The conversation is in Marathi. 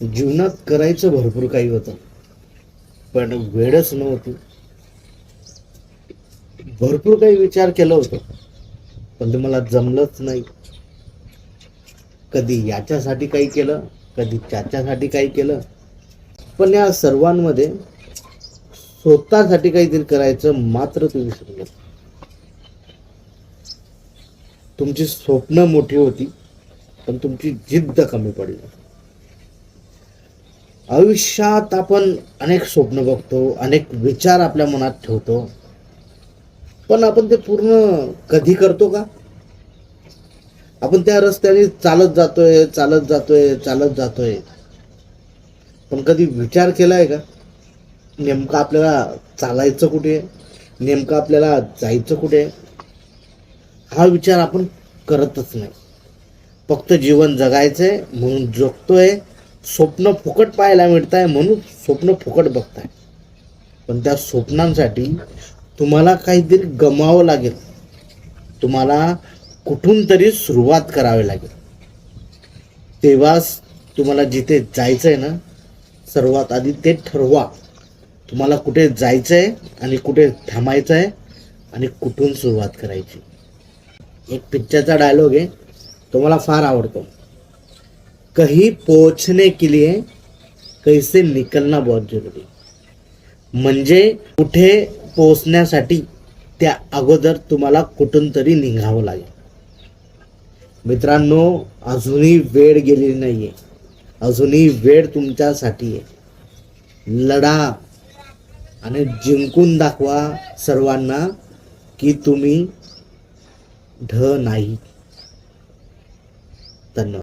जीवनात करायचं भरपूर काही होतं, पण वेळच नव्हती. भरपूर काही विचार केलं होतं, पण ते मला जमलंच नाही. कधी याच्यासाठी काही केलं, कधी त्याच्यासाठी काही केलं, पण या सर्वांमध्ये स्वतःसाठी काहीतरी करायचं मात्र तुम्ही विसरू नका. तुमची स्वप्न मोठी होती, पण तुमची जिद्द कमी पडली. आयुष्यात आपण अनेक स्वप्न बघतो, अनेक विचार आपल्या मनात ठेवतो, पण आपण ते पूर्ण कधी करतो का? आपण त्या रस्त्याने चालत जातोय, चालत जातोय, चालत जातोय, पण कधी विचार केलाय का नेमकं आपल्याला चालायचं कुठे, नेमकं आपल्याला जायचं कुठे? हा विचार आपण करतच नाही. फक्त जीवन जगायचंय म्हणून जगतोय, स्वप्न फुकट पाहायला मिळत आहे म्हणून स्वप्न फुकट बघताय. पण त्या स्वप्नांसाठी तुम्हाला काहीतरी गमावं लागेल, तुम्हाला कुठून तरी सुरुवात करावी लागेल. तेव्हाच तुम्हाला जिथे जायचंय ना, सर्वात आधी ते ठरवा. तुम्हाला कुठे जायचंय आणि कुठे थांबायचंय आणि कुठून सुरुवात करायची. एक पिक्चरचा डायलॉग आहे, तो मला फार आवडतो. कहीं पोहोचने के लिए कैसे निकलना बहुत जरूरी. म्हणजे कुठे पोहोचण्यासाठी त्या अगोदर तुम्हाला कुठून तरी निघावं लागेल. मित्रांनो, अजूनही वेळ गेलेली नाहीये, अजूनही वेळ तुमच्यासाठी आहे. लढा आणि जिंकून दाखवा सर्वांना की तुम्ही ढ नाही. धन्यवाद.